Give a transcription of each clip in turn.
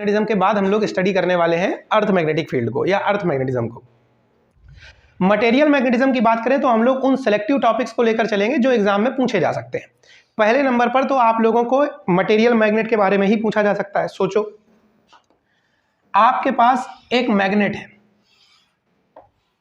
Magnetism के बाद हम लोग स्टडी करने वाले हैं अर्थ मैग्नेटिक फील्ड को या अर्थ मैग्नेटिज्म को। मटेरियल मैग्नेटिज्म की बात करें तो हम लोग उन सेलेक्टिव टॉपिक्स को लेकर चलेंगे जो एग्जाम में पूछे जा सकते हैं। पहले नंबर पर तो आप लोगों को मटेरियल मैग्नेट के बारे में ही पूछा जा सकता है। सोचो, आपके पास एक मैग्नेट है,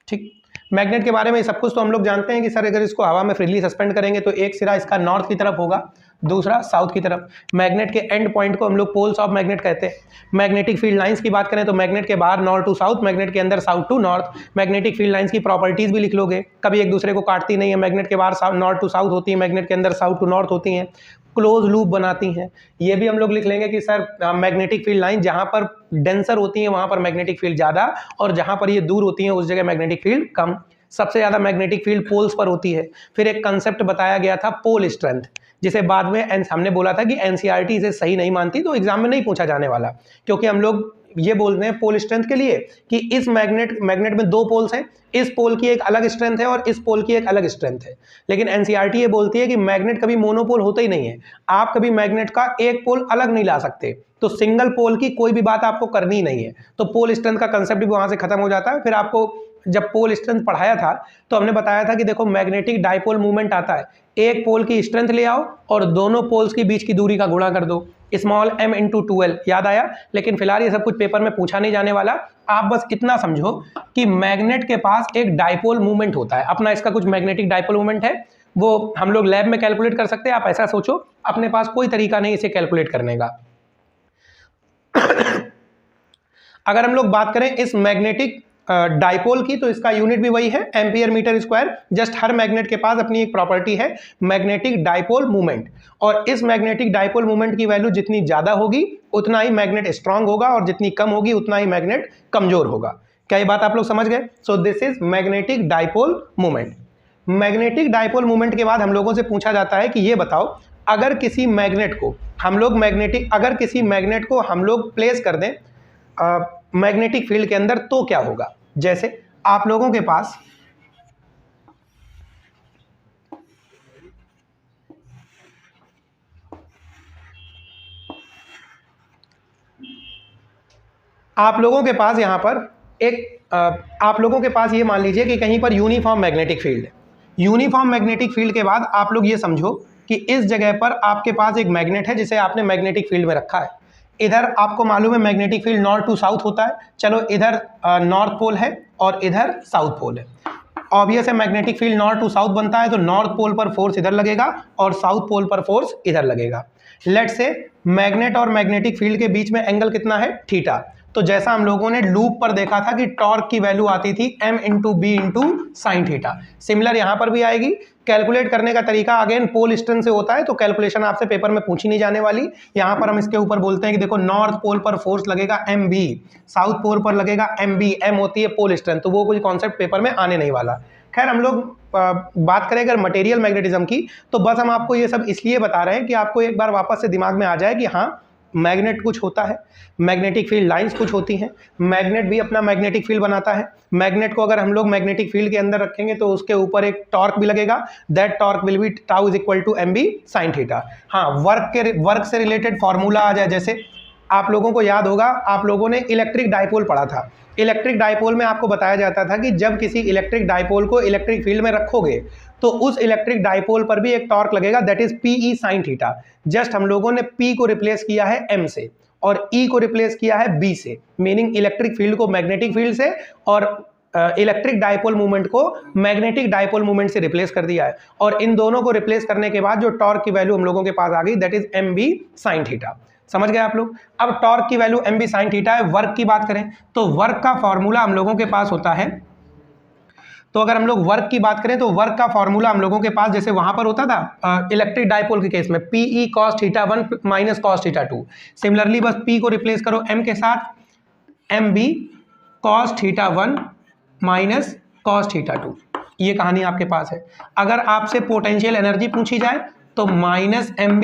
ठीक। मैग्नेट के बारे में सब कुछ तो हम लोग जानते हैं कि सर अगर इसको हवा में फ्रीली सस्पेंड करेंगे तो एक सिरा इसका नॉर्थ की तरफ होगा, दूसरा साउथ की तरफ। मैग्नेट के एंड पॉइंट को हम लोग पोल्स ऑफ मैग्नेट कहते हैं। मैग्नेटिक फील्ड लाइंस की बात करें तो मैग्नेट के बाहर नॉर्थ टू साउथ, मैग्नेट के अंदर south to north. Magnetic field lines की प्रॉपर्टीज भी लिख लोगे, कभी एक दूसरे को काटती नहीं है। मैग्नेट के बाहर नॉर्थ टू साउथ होती है, मैग्नेट के अंदर साउथ टू नॉर्थ होती हैं, क्लोज लूप बनाती हैं। ये भी हम लोग लिख लेंगे कि सर मैग्नेटिक फील्ड लाइन जहां पर डेंसर होती है वहां पर मैग्नेटिक फील्ड ज्यादा, और जहां पर ये दूर होती है उस जगह मैग्नेटिक फील्ड कम। सबसे ज्यादा मैग्नेटिक फील्ड पोल्स पर होती है। फिर एक कंसेप्ट बताया गया था पोल स्ट्रेंथ, जिसे बाद में हमने बोला था कि एनसीईआरटी इसे सही नहीं मानती, तो एग्जाम में नहीं पूछा जाने वाला, क्योंकि हम लोग ये बोलते हैं पोल स्ट्रेंथ के लिए कि इस मैग्नेट में दो पोल्स हैं, इस पोल की एक अलग स्ट्रेंथ है और इस पोल की एक अलग स्ट्रेंथ है। लेकिन एनसीईआरटी ये बोलती है कि मैग्नेट कभी मोनोपोल होता ही नहीं है, आप कभी मैग्नेट का एक पोल अलग नहीं ला सकते, तो सिंगल पोल की कोई भी बात आपको करनी ही नहीं है। तो पोल स्ट्रेंथ का कंसेप्ट भी वहां से खत्म हो जाता है। फिर आपको जब पोल स्ट्रेंथ पढ़ाया था तो हमने बताया था कि देखो मैग्नेटिक डाइपोल मूवमेंट आता है, एक पोल की स्ट्रेंथ ले आओ और दोनों पोल्स के बीच की दूरी का गुणा कर दो, स्मॉल m इंटू 12। याद आया? लेकिन फिलहाल ये सब कुछ पेपर में पूछा नहीं जाने वाला। आप बस इतना समझो कि मैग्नेट के पास एक डाइपोल मूवमेंट होता है अपना, इसका कुछ मैग्नेटिक डाइपोल मूवमेंट है, वो हम लोग लैब में कैलकुलेट कर सकते हैं। आप ऐसा सोचो, अपने पास कोई तरीका नहीं इसे कैलकुलेट करने का। अगर हम लोग बात करें इस मैग्नेटिक डाइपोल की, तो इसका यूनिट भी वही है, एम्पियर मीटर स्क्वायर। जस्ट हर मैग्नेट के पास अपनी एक प्रॉपर्टी है, मैग्नेटिक डाइपोल मूवमेंट, और इस मैग्नेटिक डाइपोल मूवमेंट की वैल्यू जितनी ज्यादा होगी उतना ही मैग्नेट स्ट्रांग होगा, और जितनी कम होगी उतना ही मैग्नेट कमजोर होगा। क्या ये बात आप लोग समझ गए? सो this is magnetic dipole movement. Magnetic dipole movement के बाद हम लोगों से पूछा जाता है कि ये बताओ, अगर किसी मैग्नेट को हम लोग प्लेस कर दें मैग्नेटिक फील्ड के अंदर तो क्या होगा। जैसे आप लोगों के पास यहां पर आप लोगों के पास ये मान लीजिए कि कहीं पर यूनिफॉर्म मैग्नेटिक फील्ड है। यूनिफॉर्म मैग्नेटिक फील्ड के बाद आप लोग ये समझो कि इस जगह पर आपके पास एक मैग्नेट है जिसे आपने मैग्नेटिक फील्ड में रखा है। इधर आपको मालूम है magnetic field north to south होता है। चलो इधर नॉर्थ पोल है और इधर साउथ पोल है। ऑब्वियस है magnetic field north to south बनता है, तो नॉर्थ पोल पर फोर्स इधर लगेगा और साउथ पोल पर फोर्स इधर लगेगा। लेट्स से मैग्नेट और मैग्नेटिक फील्ड के बीच में एंगल कितना है? थीटा। तो जैसा हम लोगों ने लूप पर देखा था कि टॉर्क की वैल्यू आती थी m into B into sine theta, similar यहां पर भी आएगी। कैलकुलेट करने का तरीका अगेन पोल स्ट्रेंथ से होता है, तो कैलकुलेशन आपसे पेपर में पूछी नहीं जाने वाली। यहां पर हम इसके ऊपर बोलते हैं कि देखो नॉर्थ पोल पर फोर्स लगेगा mb, साउथ पोल पर लगेगा mb, m होती है पोल स्ट्रेंथ, तो वो कोई कॉन्सेप्ट पेपर में आने नहीं वाला। खैर, हम लोग बात करें अगर मटेरियल मैग्नेटिज्म की, तो बस हम आपको ये सब इसलिए बता रहे हैं कि आपको एक बार वापस से दिमाग में आ जाए कि हाँ मैग्नेट कुछ होता है, मैग्नेटिक फील्ड लाइंस कुछ होती हैं, मैग्नेट भी अपना मैग्नेटिक फील्ड बनाता है। मैग्नेट को अगर हम लोग मैग्नेटिक फील्ड के अंदर रखेंगे तो उसके ऊपर एक टॉर्क भी लगेगा, that torque will be tau is equal to mb sine theta. हाँ, वर्क से रिलेटेड फॉर्मूला आ जाए, जैसे आप लोगों को याद होगा, आप लोगों ने इलेक्ट्रिक डाइपोल पढ़ा था। इलेक्ट्रिक डाइपोल में आपको बताया जाता था कि जब किसी इलेक्ट्रिक डाइपोल को इलेक्ट्रिक फील्ड में रखोगे तो उस इलेक्ट्रिक डाइपोल पर भी एक टॉर्क लगेगा, that is PE sine theta. Just हम लोगों ने P को रिप्लेस किया है M से और E को रिप्लेस किया है B से, मीनिंग इलेक्ट्रिक फील्ड को मैग्नेटिक फील्ड से और इलेक्ट्रिक डाइपोल मूवमेंट को मैग्नेटिक डाइपोल मूवमेंट से रिप्लेस कर दिया है। और इन दोनों को रिप्लेस करने के बाद जो टॉर्क की वैल्यू हम लोगों के पास आ गई, that is mb sine theta. समझ गए आप लोग? अब टॉर्क की वैल्यू mb साइन थीटा है। वर्क की बात करें तो वर्क का फॉर्मूला हम लोगों के पास होता है, तो अगर हम लोग वर्क की बात करें तो वर्क का फॉर्मूला हम लोगों के पास जैसे वहां पर होता था इलेक्ट्रिक डाइपोल के केस में PE cos theta 1 minus cos theta 2। Similarly बस P को रिप्लेस करो M के साथ, MB cos theta 1 minus cos theta 2। ये कहानी आपके पास है। अगर आपसे पोटेंशियल एनर्जी पूछी जाए तो माइनस MB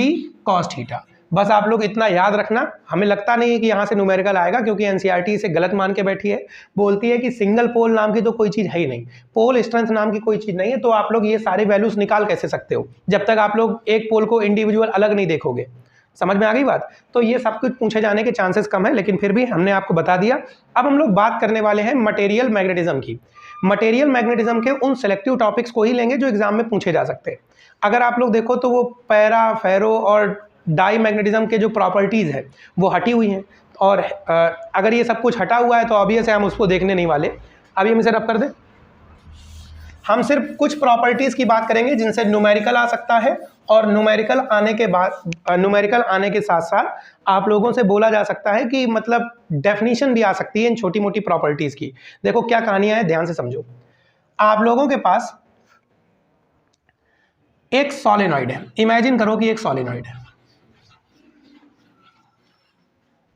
cos थीटा। बस आप लोग इतना याद रखना। हमें लगता नहीं है कि यहाँ से न्यूमेरिकल आएगा, क्योंकि एनसीईआरटी इसे गलत मान के बैठी है, बोलती है कि सिंगल पोल नाम की तो कोई चीज है ही नहीं, पोल स्ट्रेंथ नाम की कोई चीज नहीं है। तो आप लोग ये सारे वैल्यूज निकाल कैसे सकते हो जब तक आप लोग एक पोल को इंडिविजुअल अलग नहीं देखोगे। समझ में आ गई बात। तो ये सब कुछ पूछे जाने के चांसेस कम है, लेकिन फिर भी हमने आपको बता दिया। अब हम लोग बात करने वाले हैं मटेरियल मैग्नेटिज्म की। मटेरियल मैग्नेटिज्म के उन सेलेक्टिव टॉपिक्स को ही लेंगे जो एग्जाम में पूछे जा सकते हैं। अगर आप लोग देखो तो वो पैरा, फेरो और डाई मैग्नेटिज्म के जो प्रॉपर्टीज़ है वो हटी हुई हैं, और अगर ये सब कुछ हटा हुआ है तो ऑब्वियस है हम उसको देखने नहीं वाले। अभी हम इसे रब कर दें। हम सिर्फ कुछ प्रॉपर्टीज़ की बात करेंगे जिनसे न्यूमेरिकल आ सकता है, और न्यूमेरिकल आने के बाद, न्यूमेरिकल आने के साथ साथ आप लोगों से बोला जा सकता है कि मतलब डेफिनेशन भी आ सकती है इन छोटी मोटी प्रॉपर्टीज़ की। देखो क्या कहानियाँ हैं, ध्यान से समझो। आप लोगों के पास एक सोलेनॉइड है, इमेजिन करो कि एक सोलेनॉइड है।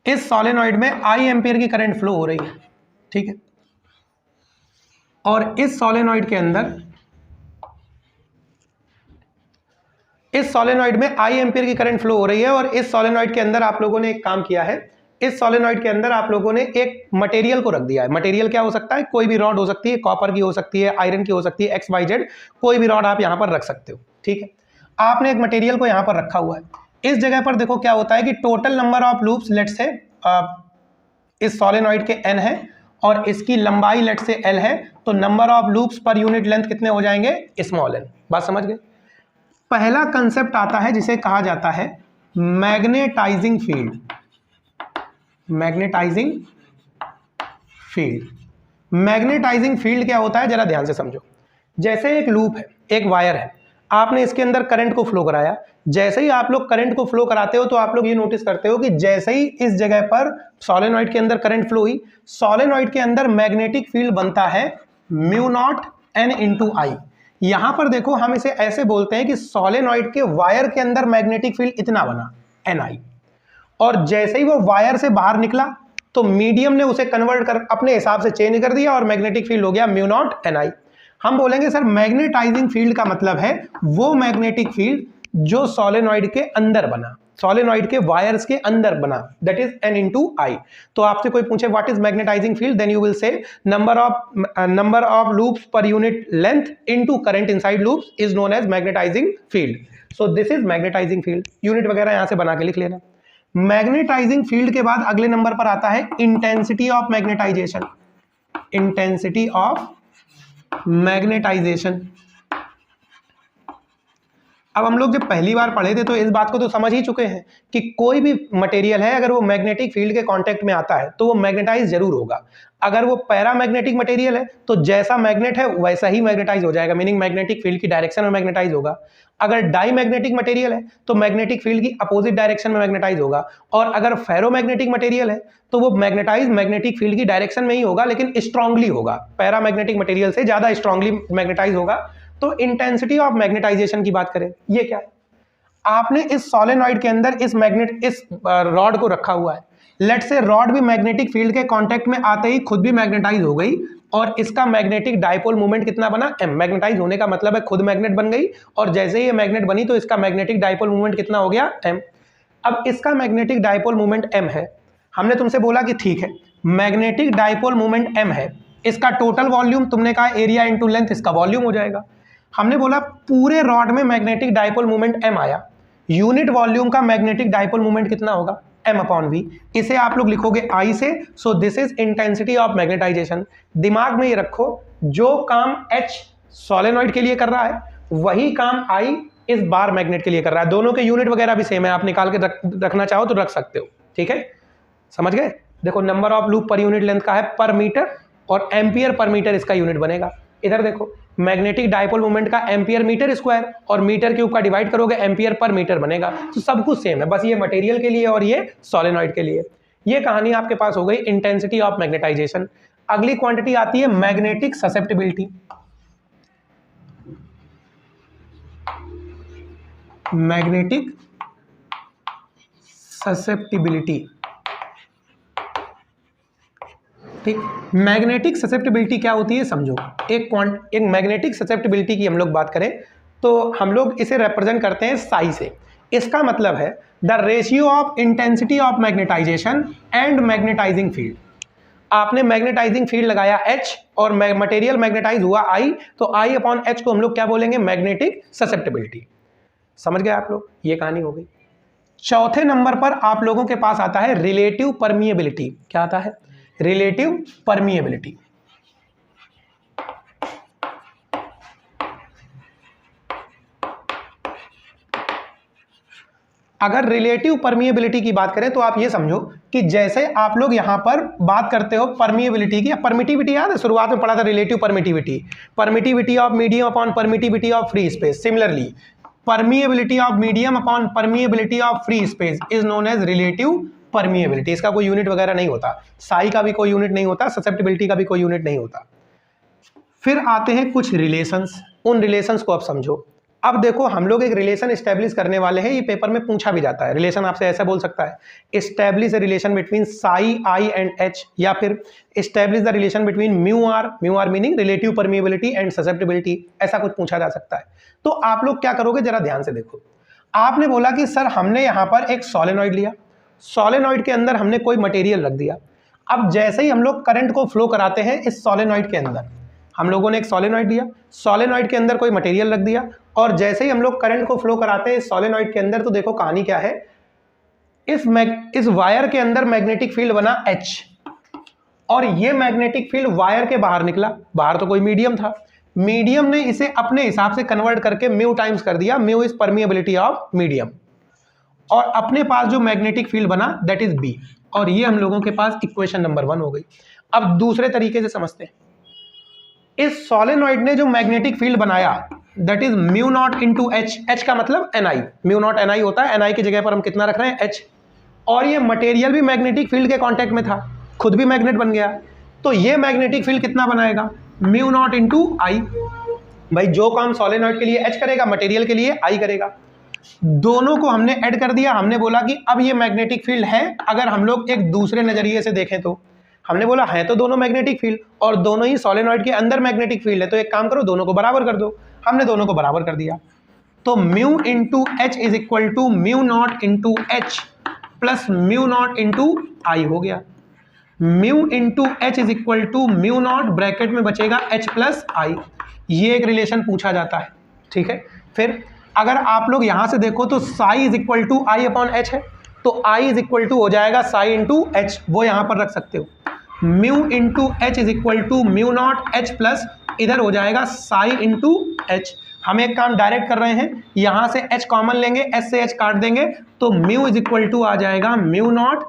इस सोलेनॉइड में आई एम्पियर की करंट फ्लो हो रही है, ठीक है। और इस सोलेनॉइड के अंदर, इस सोलेनॉइड में आई एम्पियर की करंट फ्लो हो रही है, और इस सोलेनॉइड के अंदर आप लोगों ने एक काम किया है। इस सोलेनॉइड के अंदर आप लोगों ने एक मटेरियल को रख दिया है। मटेरियल क्या हो सकता है? कोई भी रॉड हो सकती है, कॉपर की हो सकती है, आयरन की हो सकती है, XYZ कोई भी रॉड आप यहां पर रख सकते हो, ठीक है। आपने एक मटेरियल को यहां पर रखा हुआ है। इस जगह पर देखो क्या होता है कि total number of loops let say इस सोलेनॉइड के n है और इसकी लंबाई लेट से l है, तो number of loops per unit length कितने हो जाएंगे? Small n। बात समझ गए? पहला कंसेप्ट आता है जिसे कहा जाता है magnetizing field. Magnetizing field, magnetizing field क्या होता है जरा ध्यान से समझो। जैसे एक लूप है, एक वायर है, आपने इसके अंदर करंट को फ्लो कराया। जैसे ही आप लोग करंट को फ्लो कराते हो तो आप लोग ये नोटिस करते हो कि जैसे ही इस जगह पर सोलेनॉइड के अंदर करंट फ्लो हुई, सोलेनॉइड के अंदर मैग्नेटिक फील्ड बनता है μ0 n × I। यहां पर देखो हम इसे ऐसे बोलते हैं कि सोलेनॉइड के वायर के अंदर मैग्नेटिक फील्ड इतना बना Ni, और जैसे ही वो वायर से बाहर निकला तो मीडियम ने उसे कन्वर्ट कर अपने हिसाब से चेंज कर दिया और मैग्नेटिक फील्ड हो गया μ0 Ni। हम बोलेंगे सर मैग्नेटाइजिंग फील्ड का मतलब है वो मैग्नेटिक फील्ड जो सोलेनॉइड के अंदर बना, सोलेनॉइड के वायर्स के अंदर बना, दैट इज n × I। तो आपसे कोई पूछे what is magnetizing field, then you will say number of loops per unit length into current inside loops is known as magnetizing field. So this is magnetizing field. Unit वगैरह यहां से बना के लिख लेना। मैग्नेटाइजिंग फील्ड के बाद अगले नंबर पर आता है intensity of magnetisation. Intensity of magnetisation. अब हम लोग जब पहली बार पढ़े थे तो इस बात को तो समझ ही चुके हैं कि कोई भी मटेरियल है अगर वो मैग्नेटिक फील्ड के कांटेक्ट में आता है तो वो मैग्नेटाइज जरूर होगा। अगर वो पैरामैग्नेटिक मटेरियल है तो जैसा मैग्नेट है वैसा ही मैग्नेटाइज हो जाएगा, मीनिंग मैग्नेटिक फील्ड की डायरेक्शन में मैग्नेटाइज होगा। अगर डाई मैग्नेटिक मटेरियल है तो मैग्नेटिक फील्ड की अपोजिट डायरेक्शन में मैग्नेटाइज होगा, और अगर फेरोमैग्नेटिक मटेरियल है तो वो मैग्नेटाइज मैग्नेटिक फील्ड की डायरेक्शन में ही होगा लेकिन स्ट्रांगली होगा, पैरामैग्नेटिक मटेरियल से ज्यादा स्ट्रांगली मैग्नेटाइज होगा। तो इंटेंसिटी ऑफ मैग्नेटाइजेशन की बात करें, ये क्या? आपने इस सोलेनॉइड के अंदर इस रॉड को रखा हुआ है। लेट से रॉड भी मैग्नेटिक फील्ड के कांटेक्ट में आते ही खुद भी मैग्नेटाइज हो गई, और इसका मैग्नेटिक डायपोल मोमेंट कितना बना? m। मैग्नेटाइज होने का मतलब है खुद मैग्नेट बन गई, और जैसे ही ये मैग्नेट बनी तो इसका मैग्नेटिक डायपोल मोमेंट कितना हो गया? m। अब इसका मैग्नेटिक डायपोल मोमेंट m है। हमने तुमसे बोला कि ठीक है मैग्नेटिक डायपोल मोमेंट m है, इसका टोटल वॉल्यूम तुमने कहा एरिया इंटू लेंथ, इसका वॉल्यूम हो जाएगा। हमने बोला पूरे रॉड में मैग्नेटिक डायपोल मोमेंट m आया, यूनिट वॉल्यूम का मैग्नेटिक डायपोल मोमेंट कितना होगा? m/v। इसे आप लोग लिखोगे I से। सो this is intensity of magnetisation. दिमाग में ये रखो, जो काम H सोलेनॉइड के लिए कर रहा है वही काम I इस बार मैग्नेट के लिए कर रहा है। दोनों के यूनिट वगैरह भी सेम है, आप निकाल के रखना चाहो तो रख सकते हो, ठीक है? समझ गए? देखो नंबर ऑफ लूप पर यूनिट लेंथ का है पर मीटर, और एम्पियर पर मीटर इसका यूनिट बनेगा। इधर देखो मैग्नेटिक डायपोल मोमेंट का एम्पियर मीटर स्क्वायर, और मीटर क्यूब का डिवाइड करोगे एम्पियर पर मीटर बनेगा। तो सब कुछ सेम है, बस ये मटेरियल के लिए और ये सोलेनॉइड के लिए। ये कहानी आपके पास हो गई इंटेंसिटी ऑफ मैग्नेटाइजेशन। अगली क्वांटिटी आती है मैग्नेटिक ससेप्टिबिलिटी। मैग्नेटिक ससेप्टिबिलिटी, ठीक। मैग्नेटिक ससेप्टिबिलिटी क्या होती है समझो। एक मैग्नेटिक ससेप्टिबिलिटी की हम लोग बात करें तो हम लोग इसे रिप्रेजेंट करते हैं साई से। इसका मतलब है the ratio of intensity of magnetization and magnetizing field. आपने मैग्नेटाइजिंग फील्ड लगाया H और मटेरियल मैग्नेटाइज हुआ I, तो I/H को हम लोग क्या बोलेंगे? Magnetic susceptibility. समझ गए आप लोग? ये कहानी हो गई। चौथे नंबर पर आप लोगों के पास आता है रिलेटिव परमिएबिलिटी। क्या आता है? Relative permeability. अगर रिलेटिव परमिएबिलिटी की बात करें तो आप ये समझो कि जैसे आप लोग यहां पर बात करते हो परमिएबिलिटी की, परमिटिविटी याद है शुरुआत में पढ़ा था, relative permittivity, permittivity of medium upon permittivity of free space. Similarly permeability of medium upon permeability of free space is known as relative permeability. इसका कोई यूनिट वगैरह नहीं होता, साई का भी कोई यूनिट नहीं होता, ससेप्टिबिलिटी का भी कोई यूनिट नहीं होता। फिर आते हैं कुछ रिलेशंस, उन रिलेशंस को अब समझो। अब देखो हम लोग एक रिलेशन एस्टेब्लिश करने वाले हैं, ये पेपर में पूछा भी जाता है। रिलेशन आपसे ऐसा बोल सकता है, establish the relation between psi I and H, या फिर establish the relation between mu R meaning relative permeability and susceptibility, ऐसा कुछ पूछा जा सकता है। तो आप लोग क्या करोगे जरा ध्यान से देखो। आपने बोला कि सर हमने यहां पर एक सोलेनॉइड लिया, सोलेनॉइड के अंदर हमने कोई मटेरियल रख दिया। अब जैसे ही हम लोग करंट को फ्लो कराते हैं इस सोलेनॉइड के अंदर, हम लोगों ने एक सोलेनॉइड लिया, सोलेनॉइड के अंदर कोई मटेरियल रख दिया, और जैसे ही हम लोग करंट को फ्लो कराते हैं इस सोलेनॉइड के अंदर, तो देखो कहानी क्या है, इस वायर के अंदर मैग्नेटिक फील्ड बना H, और ये मैग्नेटिक फील्ड वायर के बाहर निकला। बाहर तो कोई मीडियम था, मीडियम ने इसे अपने हिसाब से कन्वर्ट करके म्यू टाइम्स कर दिया, mu is permeability of medium, और अपने पास जो मैग्नेटिक फील्ड बना दैट इज B, और ये हम लोगों के पास इक्वेशन नंबर 1 हो गई। अब दूसरे तरीके से समझते हैं, इस सोलेनॉइड ने जो मैग्नेटिक फील्ड बनाया that is mu not into H, H का मतलब Ni, म्यू नॉट Ni होता है, Ni की जगह पर हम कितना रख रहे हैं H, और ये मटेरियल भी मैग्नेटिक फील्ड के कांटेक्ट में था, खुद भी मैग्नेट बन गया, तो ये मैग्नेटिक फील्ड कितना बनाएगा, म्यू नॉट इंटू आई। भाई जो काम सोलेनॉइड के लिए H करेगा मटेरियल के लिए I करेगा, दोनों को हमने ऐड कर दिया। हमने बोला कि अब ये मैग्नेटिक फील्ड है, अगर हम लोग एक दूसरे नजरिए से देखें तो हमने बोला है तो दोनों मैग्नेटिक फील्ड, और दोनों ही सोलेनॉइड के अंदर मैग्नेटिक फील्ड है, तो एक काम करो दोनों को बराबर कर दो। हमने दोनों को बराबर कर दिया, तो mu into H is equal to mu not into H plus mu not into I हो गया। Mu into H is equal to mu not, bracket में बचेगा H प्लस आई। ये एक रिलेशन पूछा जाता है, ठीक है। फिर अगर आप लोग यहां से देखो तो psi is equal to I upon H है, तो आई इज इक्वल टू हो जाएगा साई इंटू एच, वो यहां पर रख सकते हो। Mu into H is equal to mu naught H plus, इधर हो जाएगा साई इंटू एच। हम एक काम डायरेक्ट कर रहे हैं, यहां से H कॉमन लेंगे, H से H काट देंगे, तो म्यू इज इक्वल टू आ जाएगा म्यू नॉट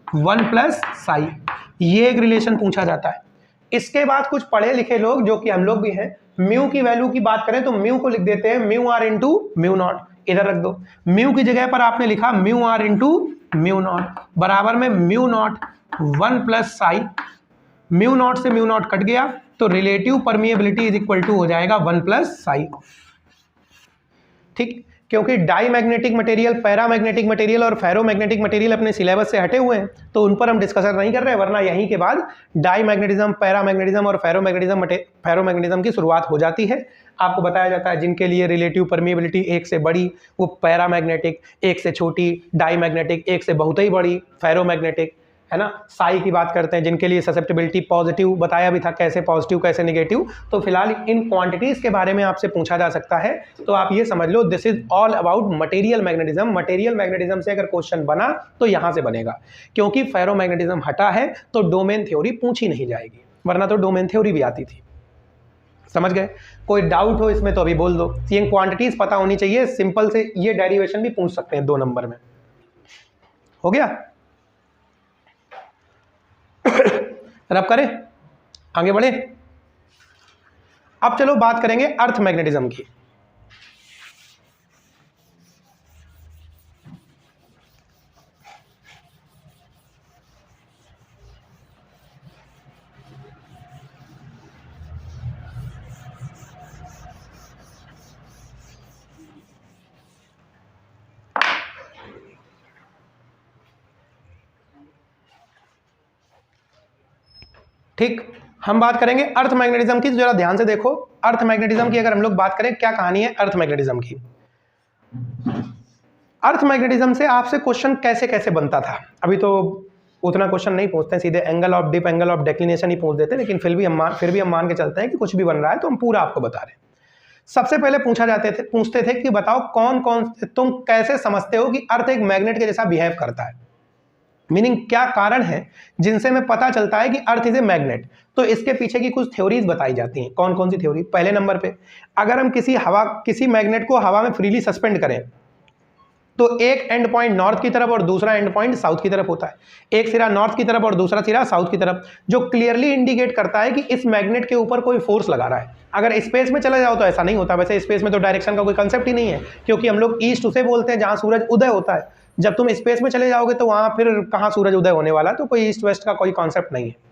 1 प्लस साई। ये एक रिलेशन पूछा जाता है। इसके बाद कुछ पढ़े लिखे लोग, जो कि हम लोग भी हैं, म्यू की वैल्यू की बात करें तो म्यू को लिख देते हैं mu R into mu naught, इधर रख दो। म्यू की जगह पर आपने लिखा mu R into mu naught, बराबर में mu naught 1 plus psi, mu naught से म्यू नॉट कट गया, तो relative permeability is equal to हो जाएगा 1 प्लस साई। ठीक, क्योंकि diamagnetic material, paramagnetic material और फेरोमैग्नेटिक मटेरियल अपने सिलेबस से हटे हुए हैं, तो उन पर हम डिस्कशन नहीं कर रहे हैं, वरना यहीं के बाद डाई मैग्नेटिज्म, पैरामैग्नेटिज्म और फेरोमैग्नेटिज्म की शुरुआत हो जाती है। आपको बताया जाता है जिनके लिए रिलेटिव परमिएबिलिटी 1 से बड़ी वो पैरामैग्नेटिक, 1 से छोटी डाई मैग्नेटिक, 1 से बहुत ही बड़ी फेरोमैग्नेटिक, है ना। साई की बात करते हैं जिनके लिए ससेप्टिबिलिटी पॉजिटिव, बताया भी था कैसे पॉजिटिव कैसे नेगेटिव। तो फिलहाल इन क्वांटिटीज के बारे में आपसे पूछा जा सकता है, तो आप ये समझ लो this is all about material magnetism. Material magnetism से अगर क्वेश्चन बना तो यहां से बनेगा, क्योंकि फेरोमैग्नेटिज्म हटा है तो डोमेन थ्योरी पूछी नहीं जाएगी, वरना तो डोमेन थ्योरी भी आती थी। समझ गए? कोई डाउट हो इसमें तो अभी बोल दो। ये क्वांटिटीज पता होनी चाहिए, सिंपल से ये डेरिवेशन भी पूछ सकते हैं 2 नंबर में। हो गया? रब करें, आगे बढ़े। अब चलो बात करेंगे अर्थ मैग्नेटिज्म की। ठीक, हम बात करेंगे अर्थ मैग्नेटिज्म की। तो जरा ध्यान से देखो, अर्थ मैग्नेटिज्म की अगर हम लोग बात करें, क्या कहानी है अर्थ मैग्नेटिज्म की। अर्थ मैग्नेटिज्म से आपसे क्वेश्चन कैसे कैसे बनता था, अभी तो उतना क्वेश्चन नहीं पूछते हैं, सीधे angle of dip, angle of declination ही पूछ देते हैं, लेकिन फिर भी हम मान के चलते हैं कि कुछ भी बन रहा है तो हम पूरा आपको बता रहे हैं। सबसे पहले पूछते थे कि बताओ कौन कौन, तुम कैसे समझते हो कि अर्थ एक मैग्नेट के जैसा बिहेव करता है, मीनिंग क्या कारण है जिनसे हमें पता चलता है कि अर्थ इज ए मैग्नेट। तो इसके पीछे की कुछ थ्योरीज बताई जाती हैं। कौन कौन सी थ्योरी? पहले नंबर पे, अगर हम किसी मैग्नेट को हवा में फ्रीली सस्पेंड करें तो एक एंड पॉइंट नॉर्थ की तरफ और दूसरा एंड पॉइंट साउथ की तरफ होता है, एक सिरा नॉर्थ की तरफ और दूसरा सिरा साउथ की तरफ, जो क्लियरली इंडिकेट करता है कि इस मैग्नेट के ऊपर कोई फोर्स लगा रहा है। अगर स्पेस में चला जाओ तो ऐसा नहीं होता, वैसे स्पेस में तो डायरेक्शन का कोई कंसेप्ट ही नहीं है, क्योंकि हम लोग ईस्ट उसे बोलते हैं जहां सूरज उदय होता है। जब तुम स्पेस में चले जाओगे तो वहां फिर कहां सूरज उदय होने वाला, तो कोई ईस्ट वेस्ट का कोई कॉन्सेप्ट नहीं है।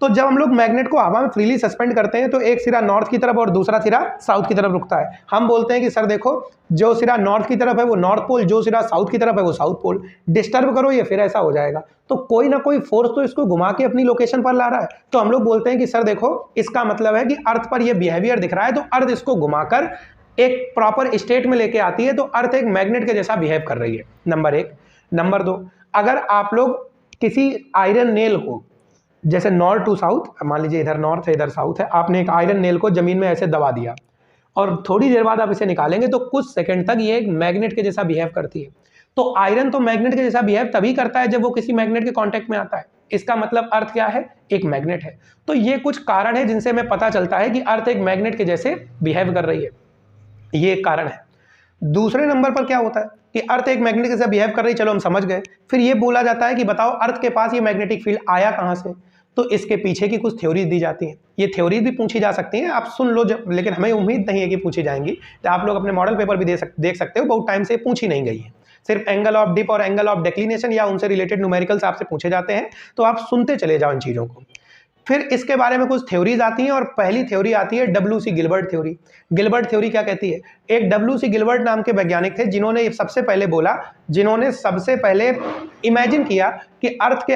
तो जब हम लोग मैग्नेट को हवा में फ्रीली सस्पेंड करते हैं तो एक सिरा नॉर्थ की तरफ और दूसरा सिरा साउथ की तरफ रुकता है। हम बोलते हैं कि सर देखो, जो सिरा नॉर्थ की तरफ है वो नॉर्थ पोल, जो सिरा साउथ की तरफ है वो साउथ पोल, डिस्टर्ब करो ये फिर ऐसा हो जाएगा। तो कोई ना कोई फोर्स तो इसको घुमा के अपनी लोकेशन पर ला रहा है। तो हम लोग बोलते हैं कि सर देखो, इसका मतलब है कि अर्थ पर ये बिहेवियर दिख रहा है, तो अर्थ इसको घुमाकर एक प्रॉपर स्टेट में लेके आती है, तो अर्थ एक मैग्नेट के जैसा बिहेव कर रही है, नंबर एक। नंबर दो, अगर आप लोग किसी आयरन नेल को, जैसे नॉर्थ टू साउथ, मान लीजिए इधर नॉर्थ है इधर साउथ है, आपने एक आयरन नेल को जमीन में ऐसे दबा दिया और थोड़ी देर बाद आप इसे निकालेंगे तो कुछ सेकंड तक ये एक मैग्नेट के जैसा बिहेव करती है। तो आयरन तो मैग्नेट के जैसा बिहेव तभी करता है जब वो किसी मैग्नेट के कांटेक्ट में आता है। इसका मतलब अर्थ क्या है? एक मैग्नेट है। तो ये कुछ कारण है जिनसे हमें पता चलता है कि अर्थ एक मैग्नेट के जैसे बिहेव कर रही है, ये एक कारण है। दूसरे नंबर पर क्या होता है कि अर्थ एक मैग्नेट के जैसा बिहेव कर रही है, चलो हम समझ गए। फिर ये बोला जाता है कि बताओ अर्थ के पास ये मैग्नेटिक फील्ड आया कहां से? तो इसके पीछे की कुछ थ्योरीज दी जाती हैं। ये थ्योरीज भी पूछी जा सकती हैं, आप सुन लो जब, लेकिन हमें उम्मीद नहीं है कि पूछी जाएंगी। तो आप लोग अपने मॉडल पेपर भी देख सकते हो, बहुत टाइम से पूछी नहीं गई है। सिर्फ एंगल ऑफ डिप और एंगल ऑफ डिक्लिनेशन या उनसे रिलेटेड न्यूमेरिकल्स आपसे पूछे जाते हैं, तो आप सुनते चले जाओ इन चीज़ों को। फिर इसके बारे में कुछ थ्योरीज आती हैं, और पहली थ्योरी आती है W C. Gilbert theory. Gilbert theory क्या कहती है? एक डब्ल्यू.सी. गिलबर्ट नाम के वैज्ञानिक थे जिन्होंने सबसे पहले इमेजिन किया कि अर्थ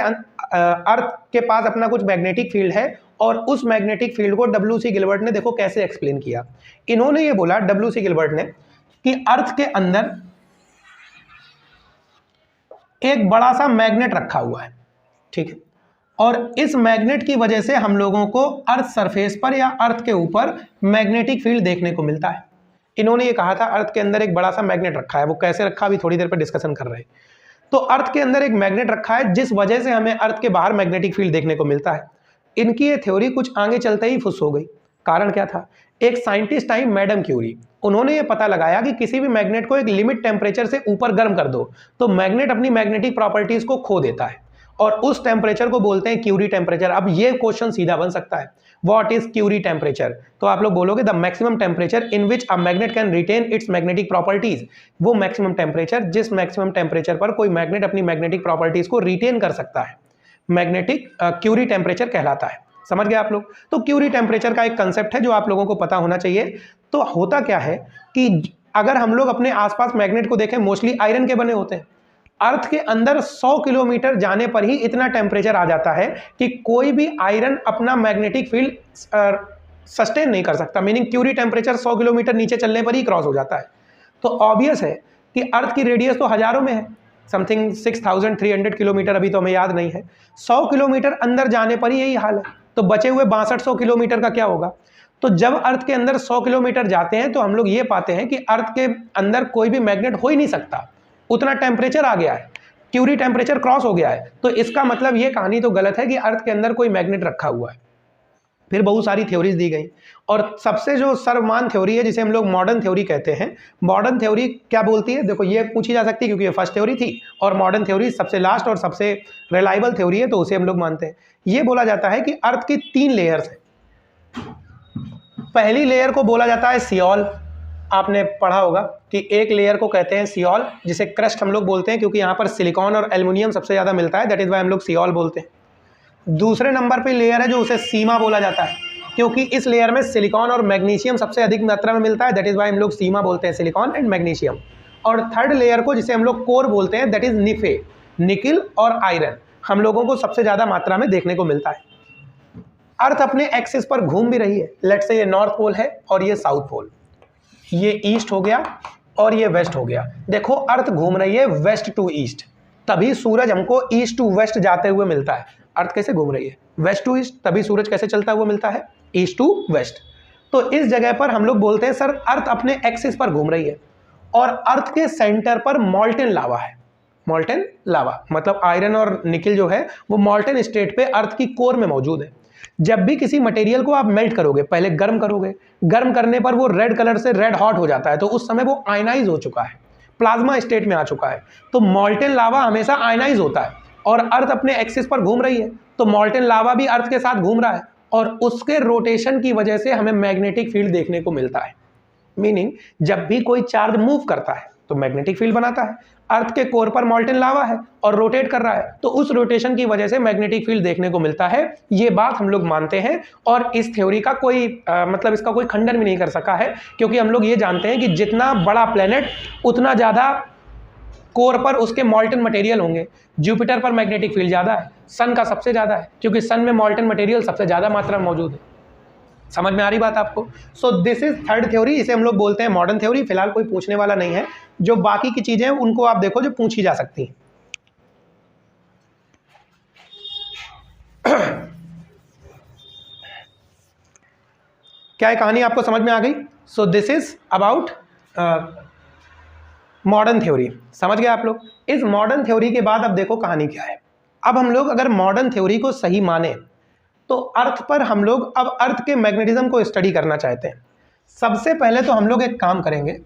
के पास अपना कुछ मैग्नेटिक फील्ड है, और उस मैग्नेटिक फील्ड को डब्ल्यू.सी. गिलबर्ट ने देखो कैसे एक्सप्लेन किया। इन्होंने ये बोला, डब्ल्यू.सी. गिलबर्ट ने, कि अर्थ के अंदर एक बड़ा सा मैग्नेट रखा हुआ है, ठीक है, और इस मैग्नेट की वजह से हम लोगों को अर्थ सरफेस पर या अर्थ के ऊपर मैग्नेटिक फील्ड देखने को मिलता है। इन्होंने ये कहा था अर्थ के अंदर एक बड़ा सा मैग्नेट रखा है। वो कैसे रखा अभी थोड़ी देर पर डिस्कशन कर रहे हैं। तो अर्थ के अंदर एक मैग्नेट रखा है जिस वजह से हमें अर्थ के बाहर मैग्नेटिक फील्ड देखने को मिलता है। इनकी ये थ्योरी कुछ आगे चलते ही फुस हो गई। कारण क्या था? एक साइंटिस्ट आई मैडम क्यूरी, उन्होंने ये पता लगाया कि किसी भी मैग्नेट को एक लिमिट टेम्परेचर से ऊपर गर्म कर दो तो मैग्नेट अपनी मैग्नेटिक प्रॉपर्टीज को खो देता है, और उस टेम्परेचर को बोलते हैं क्यूरी टेम्परेचर। अब ये क्वेश्चन सीधा बन सकता है, व्हाट इज क्यूरी टेम्परेचर? तो आप लोग बोलोगे the maximum temperature in which a magnet can retain its magnetic properties. वो मैक्सिमम टेम्परेचर, जिस मैक्सिमम टेम्परेचर पर कोई मैग्नेट अपनी मैग्नेटिक प्रॉपर्टीज को रिटेन कर सकता है, मैग्नेटिक क्यूरी टेम्परेचर कहलाता है। समझ गए आप लोग? तो क्यूरी टेम्परेचर का एक कंसेप्ट है जो आप लोगों को पता होना चाहिए। तो होता क्या है कि अगर हम लोग अपने आसपास मैग्नेट को देखें, मोस्टली आयरन के बने होते हैं। अर्थ के अंदर 100 किलोमीटर जाने पर ही इतना टेम्परेचर आ जाता है कि कोई भी आयरन अपना मैग्नेटिक फील्ड सस्टेन नहीं कर सकता, मीनिंग क्यूरी टेम्परेचर 100 किलोमीटर नीचे चलने पर ही क्रॉस हो जाता है। तो ऑब्वियस है कि अर्थ की रेडियस तो हजारों में है, समथिंग 6300 किलोमीटर, अभी तो हमें याद नहीं है। 100 किलोमीटर अंदर जाने पर ही यही हाल है, तो बचे हुए 6200 किलोमीटर का क्या होगा? तो जब अर्थ के अंदर 100 किलोमीटर जाते हैं तो हम लोग ये पाते हैं कि अर्थ के अंदर कोई भी मैग्नेट हो ही नहीं सकता, उतना टेम्परेचर आ गया है, क्यूरी टेम्परेचर क्रॉस हो गया है। तो इसका मतलब ये कहानी तो गलत है कि अर्थ के अंदर कोई मैग्नेट रखा हुआ है। फिर बहुत सारी थ्योरीज दी गई, और सबसे जो सर्वमान्य थ्योरी है जिसे हम लोग मॉडर्न थ्योरी कहते हैं। मॉडर्न थ्योरी क्या बोलती है? देखो ये पूछी जा सकती है क्योंकि ये फर्स्ट थ्योरी थी, और मॉडर्न थ्योरी सबसे लास्ट और सबसे रिलायबल थ्योरी है, तो उसे हम लोग मानते हैं। ये बोला जाता है कि अर्थ की 3 लेयर्स है। पहली लेयर को बोला जाता है सियोल। आपने पढ़ा होगा कि एक लेयर को कहते हैं सियोल, जिसे क्रस्ट हम लोग बोलते हैं क्योंकि यहाँ पर सिलिकॉन और एल्युमिनियम सबसे ज़्यादा मिलता है, दैट इज वाई हम लोग सियोल बोलते हैं। दूसरे नंबर पे लेयर है जो उसे सीमा बोला जाता है, क्योंकि इस लेयर में सिलिकॉन और मैग्नीशियम सबसे अधिक मात्रा में मिलता है, दैट इज वाई हम लोग सीमा बोलते हैं, सिलिकॉन एंड मैग्नीशियम। और थर्ड लेयर को जिसे हम लोग कोर बोलते हैं, दैट इज निफे, निकिल और आयरन हम लोगों को सबसे ज़्यादा मात्रा में देखने को मिलता है। अर्थ अपने एक्सिस पर घूम भी रही है। लेट्स से ये नॉर्थ पोल है और ये साउथ पोल, ये ईस्ट हो गया और ये वेस्ट हो गया। देखो अर्थ घूम रही है वेस्ट टू ईस्ट, तभी सूरज हमको ईस्ट टू वेस्ट जाते हुए मिलता है। अर्थ कैसे घूम रही है? वेस्ट टू ईस्ट, तभी सूरज कैसे चलता हुआ मिलता है? East to west. तो इस जगह पर हम लोग बोलते हैं सर अर्थ अपने एक्सिस पर घूम रही है और अर्थ के सेंटर पर मॉल्टेन लावा है। मॉल्टेन लावा मतलब आयरन और निकिल जो है वो मॉल्टेन स्टेट पे अर्थ की कोर में मौजूद है। जब भी किसी मटेरियल को आप मेल्ट करोगे, पहले गर्म करोगे, गर्म करने पर वो रेड कलर से रेड हॉट हो जाता है, तो उस समय वो आयनाइज हो चुका है, प्लाज्मा स्टेट में आ चुका है। तो मॉल्टेन लावा हमेशा आयनाइज होता है और अर्थ अपने एक्सिस पर घूम रही है, तो मॉल्टेन लावा भी अर्थ के साथ घूम रहा है और उसके रोटेशन की वजह से हमें मैग्नेटिक फील्ड देखने को मिलता है। मीनिंग जब भी कोई चार्ज मूव करता है तो मैग्नेटिक फील्ड बनाता है। अर्थ के कोर पर मॉल्टेन लावा है और रोटेट कर रहा है, तो उस रोटेशन की वजह से मैग्नेटिक फील्ड देखने को मिलता है। ये बात हम लोग मानते हैं और इस थ्योरी का कोई मतलब इसका कोई खंडन भी नहीं कर सका है, क्योंकि हम लोग ये जानते हैं कि जितना बड़ा प्लेनेट उतना ज़्यादा कोर पर उसके मॉल्टेन मटेरियल होंगे। जुपिटर पर मैग्नेटिक फील्ड ज़्यादा है, सन का सबसे ज़्यादा है, क्योंकि सन में मॉल्टेन मटेरियल सबसे ज़्यादा मात्रा में मौजूद है। समझ में आ रही बात आपको? सो दिस इज थर्ड थ्योरी, इसे हम लोग बोलते हैं मॉडर्न थ्योरी। फिलहाल कोई पूछने वाला नहीं है, जो बाकी की चीजें हैं उनको आप देखो जो पूछी जा सकती हैं। क्या है कहानी आपको समझ में आ गई? सो this is about modern theory. समझ गए आप लोग? इस मॉडर्न थ्योरी के बाद अब देखो कहानी क्या है। अब हम लोग अगर मॉडर्न थ्योरी को सही माने तो अर्थ पर हम लोग अब अर्थ के मैग्नेटिज्म को स्टडी करना चाहते हैं। सबसे पहले तो हम लोग एक काम करेंगे,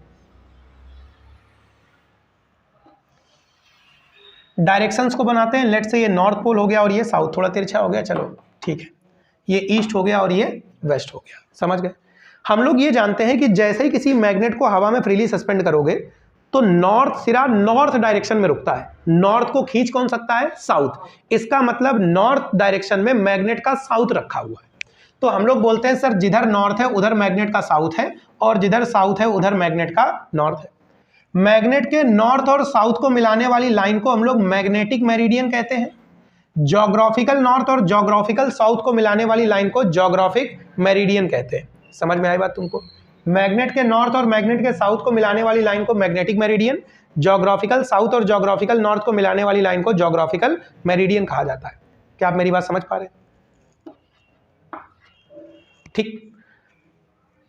डायरेक्शंस को बनाते हैं। लेट्स से ये नॉर्थ पोल हो गया और ये साउथ, थोड़ा तिरछा हो गया, चलो ठीक है, ये ईस्ट हो गया और ये वेस्ट हो गया। समझ गए? हम लोग ये जानते हैं कि जैसे ही किसी मैग्नेट को हवा में फ्रीली सस्पेंड करोगे तो नॉर्थ सिरा नॉर्थ डायरेक्शन में रुकता है। नॉर्थ को खींच कौन सकता है? साउथ। इसका मतलब नॉर्थ डायरेक्शन में मैग्नेट का साउथ रखा हुआ है। तो हम लोग बोलते हैं सर जिधर नॉर्थ है उधर मैग्नेट का साउथ है और जिधर साउथ है उधर मैग्नेट का नॉर्थ है। मैग्नेट के नॉर्थ और साउथ को मिलाने वाली लाइन को हम लोग मैग्नेटिक मेरिडियन कहते हैं। ज्योग्राफिकल नॉर्थ और ज्योग्राफिकल साउथ को मिलाने वाली लाइन को ज्योग्राफिक मेरिडियन कहते हैं। समझ में आई बात तुमको? मैग्नेट के नॉर्थ और मैग्नेट के साउथ को मिलाने वाली लाइन को मैग्नेटिक मेरिडियन, ज्योग्राफिकल साउथ और ज्योग्राफिकल नॉर्थ को मिलाने वाली लाइन को ज्योग्राफिकल मेरिडियन कहा जाता है। क्या आप मेरी बात समझ पा रहे हैं? ठीक।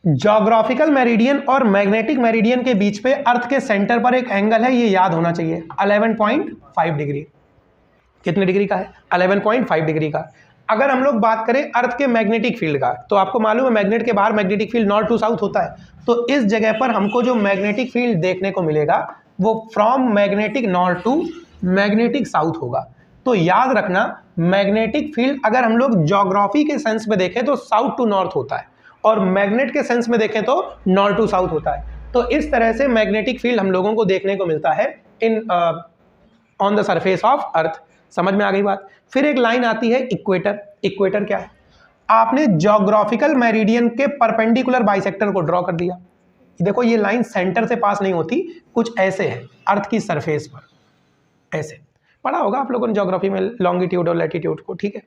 ज्योग्राफिकल मेरिडियन और मैग्नेटिक मेरिडियन के बीच पे अर्थ के सेंटर पर एक एंगल है, ये याद होना चाहिए, 11.5 डिग्री। कितने डिग्री का है? 11.5 डिग्री का। अगर हम लोग बात करें अर्थ के मैग्नेटिक फील्ड का, तो आपको मालूम है मैग्नेट के बाहर magnetic field north to south होता है। तो इस जगह पर हमको जो मैग्नेटिक फील्ड देखने को मिलेगा वो from magnetic north to magnetic south होगा। तो याद रखना, मैग्नेटिक फील्ड अगर हम लोग ज्योग्राफी के सेंस में देखें तो साउथ टू नॉर्थ होता है और मैग्नेट के सेंस में देखें तो नॉर्थ टू साउथ होता है। तो इस तरह से मैग्नेटिक फील्ड हम लोगों को देखने को मिलता है in on the surface of earth. समझ में आ गई बात? फिर एक लाइन आती है इक्वेटर। इक्वेटर क्या है? आपने ज्योग्राफिकल मेरिडियन के परपेंडिकुलर बाइसेक्टर को ड्रॉ कर दिया। देखो ये लाइन सेंटर से पास नहीं होती, कुछ ऐसे है अर्थ की सरफेस पर, ऐसे पढ़ा होगा आप लोगों ने ज्योग्राफी में लॉन्गिट्यूड और लैटिट्यूड को, ठीक है?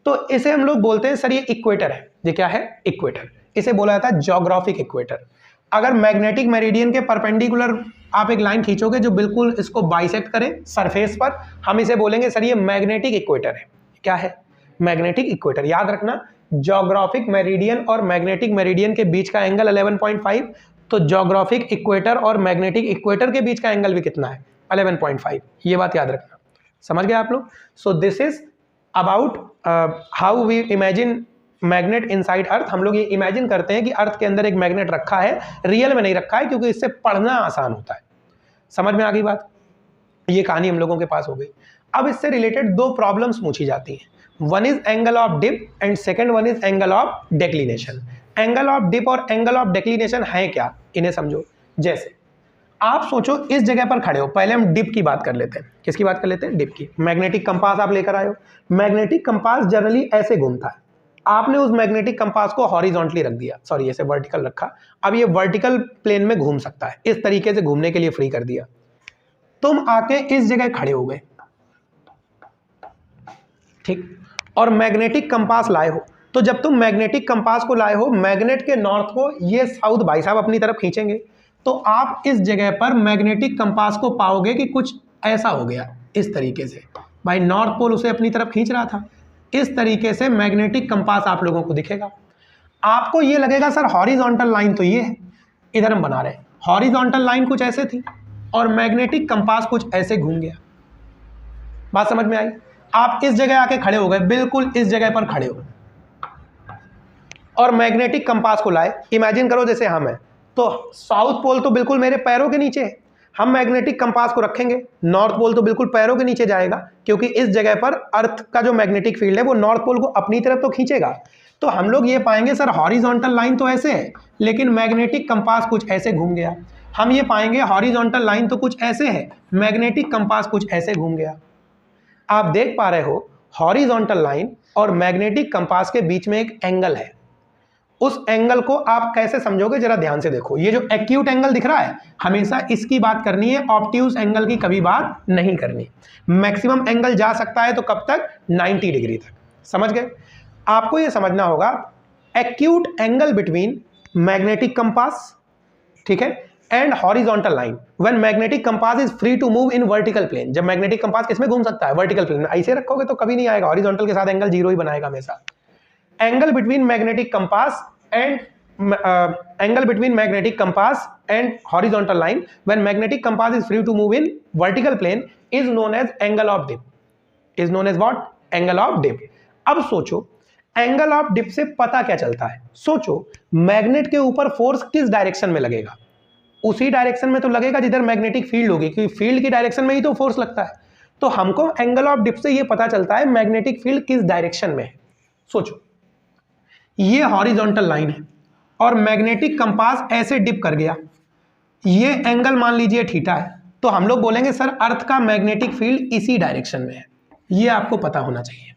तो इसे हम लोग बोलते हैं सर ये इक्वेटर है। ये क्या है? इक्वेटर। इसे बोला जाता है ज्योग्राफिक इक्वेटर। अगर मैग्नेटिक मेरिडियन के परपेंडिकुलर आप एक लाइन खींचोगे जो बिल्कुल इसको बाइसेक्ट करे सरफेस पर, हम इसे बोलेंगे सर ये मैग्नेटिक इक्वेटर है। क्या है? Magnetic equator. याद रखना, ज्योग्राफिक मेरिडियन और मैग्नेटिक मेरिडियन के बीच का एंगल 11.5, तो ज्योग्राफिक इक्वेटर और मैग्नेटिक इक्वेटर के बीच का एंगल भी कितना है? 11.5। ये बात याद रखना। समझ गए आप लोग? So this is about how we imagine magnet inside Earth. हम लोग ये इमेजिन करते हैं कि अर्थ के अंदर एक मैग्नेट रखा है, रियल में नहीं रखा है क्योंकि इससे पढ़ना आसान होता है। समझ में आ गई बात? ये कहानी हम लोगों के पास हो गई। अब इससे रिलेटेड दो प्रॉब्लम्स पूछी जाती हैं, one is angle of dip and second one is angle of declination. Angle of dip और एंगल ऑफ डेक्लिनेशन है क्या, इन्हें समझो। जैसे आप सोचो इस जगह पर खड़े हो, पहले हम डिप की बात कर लेते हैं। किसकी बात कर लेते हैं? डिप की। मैग्नेटिक कंपास आप लेकर आए हो। मैग्नेटिक कंपास जनरली ऐसे घूमता है, आपने उस मैग्नेटिक कंपास को हॉरिजॉन्टली रख दिया, सॉरी ऐसे वर्टिकल रखा, अब ये वर्टिकल प्लेन में घूम सकता है, इस तरीके से घूमने के लिए फ्री कर दिया। तुम आके इस जगह खड़े हो गए, ठीक, और मैग्नेटिक कंपास लाए हो। तो जब तुम मैग्नेटिक कंपास को लाए हो, मैग्नेट के नॉर्थ को ये साउथ भाई साहब अपनी तरफ खींचेंगे, तो आप इस जगह पर मैग्नेटिक कंपास को पाओगे कि कुछ ऐसा हो गया, इस तरीके से। भाई नॉर्थ पोल उसे अपनी तरफ खींच रहा था, इस तरीके से मैग्नेटिक कंपास आप लोगों को दिखेगा। आपको ये लगेगा सर हॉरिजॉन्टल लाइन तो ये है, इधर हम बना रहे हैं, हॉरिजॉन्टल लाइन कुछ ऐसे थी और मैग्नेटिक कंपास कुछ ऐसे घूम गया। बात समझ में आई? आप इस जगह आके खड़े हो गए, बिल्कुल इस जगह पर खड़े हो और मैग्नेटिक कंपास को लाए। इमेजिन करो जैसे हम हैं, तो साउथ पोल तो बिल्कुल मेरे पैरों के नीचे है, हम मैग्नेटिक कंपास को रखेंगे, नॉर्थ पोल तो बिल्कुल पैरों के नीचे जाएगा, क्योंकि इस जगह पर अर्थ का जो मैग्नेटिक फील्ड है वो नॉर्थ पोल को अपनी तरफ तो खींचेगा। तो हम लोग ये पाएंगे सर हॉरिजॉन्टल लाइन तो ऐसे है, लेकिन मैग्नेटिक कंपास कुछ ऐसे घूम गया। हम ये पाएंगे हॉरिजॉन्टल लाइन तो कुछ ऐसे है, मैग्नेटिक कंपास कुछ ऐसे घूम गया। आप देख पा रहे हो हॉरिजॉन्टल लाइन और मैग्नेटिक कंपास के बीच में एक एंगल है। उस एंगल को आप कैसे समझोगे जरा ध्यान से देखो। ये जो एक्यूट एंगल दिख रहा है, हमेशा इसकी बात करनी है, ऑब्ट्यूज एंगल की कभी बात नहीं करनी। मैक्सिमम एंगल जा सकता है तो कब तक? 90 डिग्री तक। समझ गए? आपको ये समझना होगा acute angle between magnetic compass, ठीक है, and horizontal line when magnetic compass is free to move in vertical plane. जब मैग्नेटिक कंपास किसमें घूम सकता है? वर्टिकल प्लेन में। ऐसे रखोगे तो कभी नहीं आएगा, हॉरिजॉन्टल के साथ एंगल जीरो ही बनाएगा हमेशा। Angle between magnetic compass and angle between magnetic compass and horizontal line when magnetic compass is free to move in vertical plane is known as angle of dip. Is known as what? Angle of dip. अब सोचो angle of dip से पता क्या चलता है? सोचो magnet के ऊपर फोर्स किस डायरेक्शन में लगेगा? उसी डायरेक्शन में तो लगेगा जिधर मैग्नेटिक फील्ड होगी, क्योंकि फील्ड की डायरेक्शन में ही तो फोर्स लगता है। तो हमको एंगल ऑफ डिप से ये पता चलता है मैग्नेटिक फील्ड किस डायरेक्शन में है। सोचो ये हॉरिजॉन्टल लाइन है और मैग्नेटिक कंपास ऐसे डिप कर गया, ये एंगल मान लीजिए थीटा है, तो हम लोग बोलेंगे सर अर्थ का मैग्नेटिक फील्ड इसी डायरेक्शन में है। ये आपको पता होना चाहिए।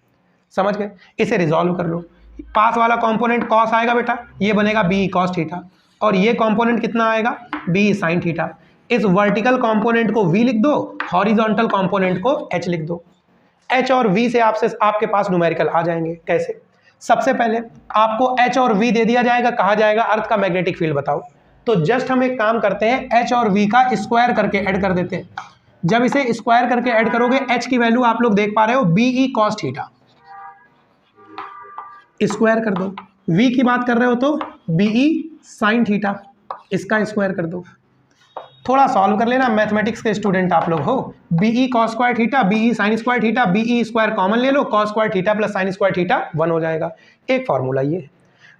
समझ गए? इसे रिजॉल्व कर लो। पास वाला कंपोनेंट कॉस आएगा बेटा, ये बनेगा बी कॉस थीटा, और ये कंपोनेंट कितना आएगा? B sine theta. इस वर्टिकल कंपोनेंट को v लिख दो, हॉरिजॉन्टल कंपोनेंट को h लिख दो। h और v से आपके पास न्यूमेरिकल आ जाएंगे। कैसे? सबसे पहले आपको h और v दे दिया जाएगा, कहा जाएगा अर्थ का मैग्नेटिक फील्ड बताओ। तो जस्ट हम एक काम करते हैं, h और v का स्क्वायर करके ऐड कर देते हैं। जब इसे स्क्वायर करके ऐड करोगे h की वैल्यू आप लोग देख पा रहे हो BE cos थीटा, स्क्वायर कर दो। v की बात कर रहे हो तो BE sin थीटा, इसका स्क्वायर कर दो। थोड़ा सॉल्व कर लेना, मैथमेटिक्स के स्टूडेंट आप लोग हो। BE cos square theta, BE sin square theta, BE square common ले लो, cos square theta plus sin square theta 1 हो जाएगा। एक फॉर्मूला ये।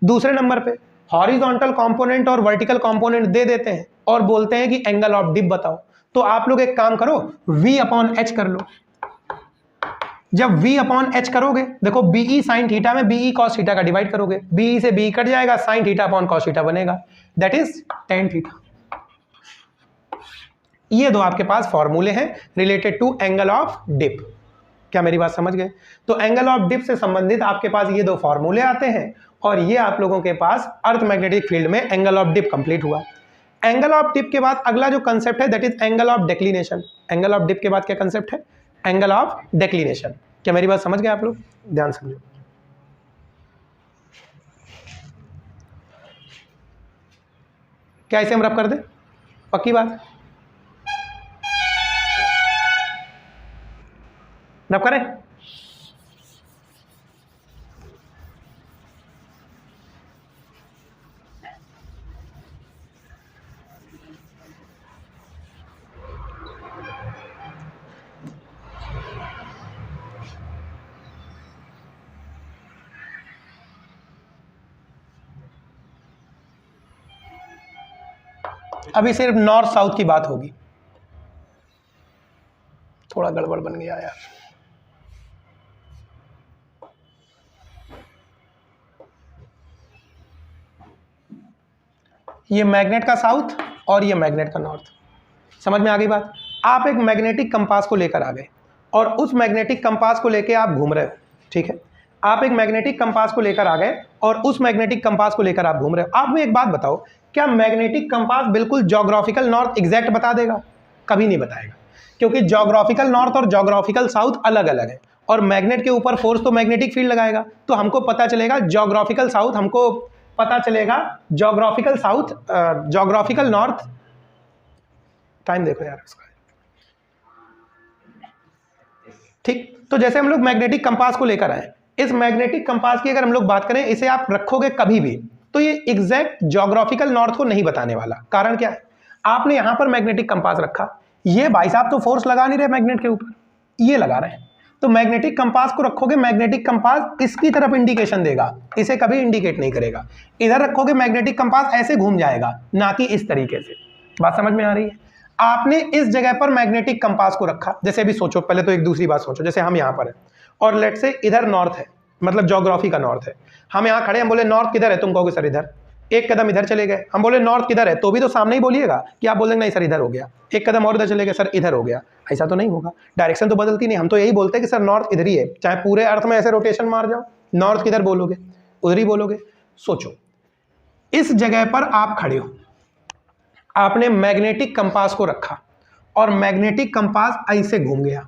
दूसरे नंबर पे हॉरिजॉन्टल कंपोनेंट और वर्टिकल कंपोनेंट दे देते हैं और बोलते हैं कि एंगल ऑफ डिप बताओ। तो आप लोग एक काम करो, v अपॉन h कर लो। जब v अपॉन h करोगे, देखो BE sin थीटा में BE cos थीटा का डिवाइड करोगे, BE से BE कट जाएगा, sin theta upon cos theta बनेगा, दैट इज tan थीटा। ये दो आपके पास फॉर्मूले हैं related to angle of dip. क्या मेरी बात समझ गए? तो एंगल ऑफ डिप से संबंधित आपके पास ये दो फॉर्मूले आते हैं और ये आप लोगों के पास अर्थ मैग्नेटिक फील्ड में एंगल ऑफ डिप कंप्लीट हुआ। एंगल ऑफ डिप के बाद अगला जो कंसेप्ट है that is angle of declination. Angle of dip के बाद क्या कंसेप्ट है? Angle of declination. क्या मेरी बात समझ गए आप लोग? ध्यान समझो। क्या इसे हम रब कर दें? पक्की बात? रब करें? अभी सिर्फ नॉर्थ साउथ की बात होगी। थोड़ा गड़बड़ बन गया यार। ये मैग्नेट का साउथ और ये मैग्नेट का नॉर्थ। समझ में आ गई बात? आप एक मैग्नेटिक कंपास को लेकर आ गए और उस मैग्नेटिक कंपास को लेकर आप घूम रहे हो, ठीक है? आप एक मैग्नेटिक कंपास को लेकर आ गए और उस मैग्नेटिक कंपास को लेकर आप घूम रहे हो। आप मुझे एक बात बताओ, क्या मैग्नेटिक कंपास बिल्कुल ज्योग्राफिकल नॉर्थ एग्जैक्ट बता देगा? कभी नहीं बताएगा, क्योंकि ज्योग्राफिकल नॉर्थ और ज्योग्राफिकल साउथ अलग अलग है और मैग्नेट के ऊपर फोर्स तो मैग्नेटिक फील्ड लगाएगा। तो हमको पता चलेगा ज्योग्राफिकल साउथ, हमको पता चलेगा geographical south, geographical north. Time देखो यार इसका, ठीक? तो जैसे हम लोग मैग्नेटिक कंपास को लेकर आए, इस मैग्नेटिक कंपास की अगर हम लोग बात करें, इसे आप रखोगे कभी भी तो ये एग्जैक्ट ज्योग्राफिकल नॉर्थ को नहीं बताने वाला। कारण क्या है, आपने यहां पर मैग्नेटिक कंपास रखा, ये भाई साहब तो फोर्स लगा नहीं रहे मैग्नेट के ऊपर, ये लगा रहे हैं, तो मैग्नेटिक कंपास को रखोगे, मैग्नेटिक कंपास इसकी तरफ इंडिकेशन देगा, इसे कभी इंडिकेट नहीं करेगा। इधर रखोगे मैग्नेटिक कंपास ऐसे घूम जाएगा, ना कि इस तरीके से। बात समझ में आ रही है? आपने इस जगह पर मैग्नेटिक कंपास को रखा, जैसे अभी सोचो, पहले तो एक दूसरी बात सोचो, जैसे हम यहाँ पर है और लेट से इधर नॉर्थ है, मतलब ज्योग्राफी का नॉर्थ है, हम यहाँ खड़े, हम बोले नॉर्थ किधर है, तुम कहोगे सर इधर, एक कदम इधर चले गए, हम बोले नॉर्थ किधर है, तो भी तो सामने ही बोलिएगा कि आप बोलेंगे नहीं सर इधर हो गया, एक कदम और इधर चले गए सर इधर हो गया, ऐसा तो नहीं होगा, डायरेक्शन तो बदलती नहीं, हम तो यही बोलते हैं कि सर नॉर्थ इधर ही है, चाहे पूरे अर्थ में ऐसे रोटेशन मार जाओ, नॉर्थ किधर बोलोगे, उधर ही बोलोगे। सोचो, इस जगह पर आप खड़े हो, आपने मैग्नेटिक कंपास को रखा और मैग्नेटिक कंपास ऐसे घूम गया,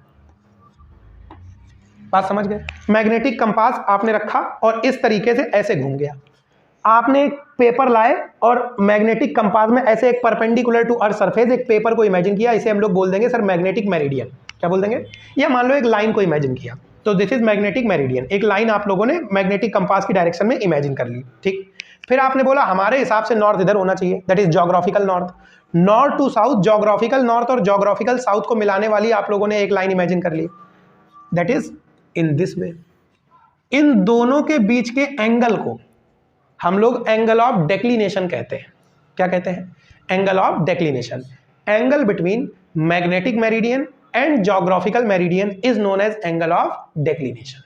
बात समझ गए? मैग्नेटिक कंपास आपने रखा और इस तरीके से ऐसे घूम गया, आपने एक पेपर लाए और मैग्नेटिक कंपास में ऐसे एक परपेंडिकुलर टू अर्थ सरफेस एक पेपर को इमेजिन किया, इसे हम लोग बोल देंगे सर मैग्नेटिक मेरिडियन। क्या बोल देंगे? या मान लो एक लाइन को इमेजिन किया, तो दिस इज मैग्नेटिक मेरिडियन, एक लाइन आप लोगों ने मैग्नेटिक कंपास की डायरेक्शन में इमेजिन कर ली, ठीक। फिर आपने बोला हमारे हिसाब से नॉर्थ इधर होना चाहिए, that is geographical north. North to south, geographical north और ज्योग्राफिकल साउथ को मिलाने वाली आप लोगों ने एक लाइन इमेजिन कर ली, that is in this way. इन दोनों के बीच के एंगल को हम लोग एंगल ऑफ डेक्लिनेशन कहते हैं। क्या कहते हैं? Angle of declination. Angle between magnetic meridian and geographical meridian is known as angle of declination.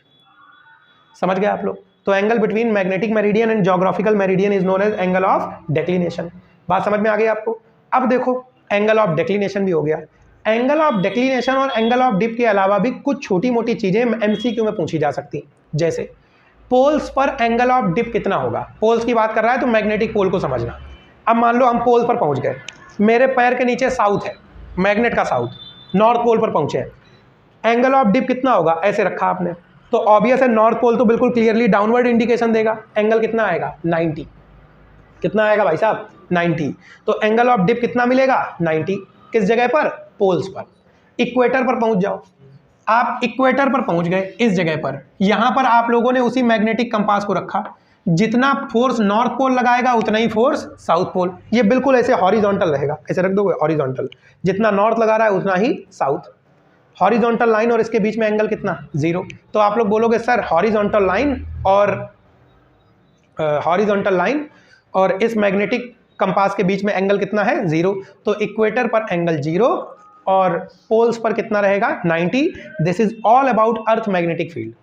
समझ गए आप लोग? तो angle between magnetic meridian and geographical meridian is known as angle of declination. बात समझ में आ गई आपको? अब देखो, एंगल ऑफ डेक्लिनेशन भी हो गया। एंगल ऑफ डेक्लिनेशन और एंगल ऑफ डिप के अलावा भी कुछ छोटी मोटी चीजें एमसीक्यू में पूछी जा सकती हैं, जैसे पोल्स पर एंगल ऑफ डिप कितना होगा। पोल्स की बात कर रहा है तो मैग्नेटिक पोल को समझना। अब मान लो हम पोल पर पहुंच गए, मेरे पैर के नीचे साउथ है, मैग्नेट का साउथ, नॉर्थ पोल पर पहुंचे हैं, एंगल ऑफ डिप कितना होगा, ऐसे रखा आपने, तो ऑब्वियस है नॉर्थ पोल तो बिल्कुल क्लियरली डाउनवर्ड इंडिकेशन देगा, एंगल कितना आएगा 90। कितना आएगा भाई साहब? 90। तो एंगल ऑफ डिप कितना मिलेगा? 90। किस जगह पर? पोल्स पर। इक्वेटर पर पहुंच जाओ, आप इक्वेटर पर पहुंच गए, इस जगह पर, यहां पर आप लोगों ने उसी मैग्नेटिक कंपास को रखा, जितना फोर्स नॉर्थ पोल लगाएगा उतना ही फोर्स साउथ पोल, ये बिल्कुल ऐसे हॉरिजॉन्टल रहेगा, ऐसे रख दोगे हॉरिजॉन्टल, जितना नॉर्थ लगा रहा है उतना ही साउथ। हॉरिजॉन्टल लाइन और इसके बीच में एंगल कितना? 0। तो आप लोग बोलोगे सर हॉरिजॉन्टल लाइन और इस मैग्नेटिक कंपास के बीच में एंगल कितना है? 0। तो इक्वेटर पर एंगल 0 और पोल्स पर कितना रहेगा? 90। This is all about earth magnetic field.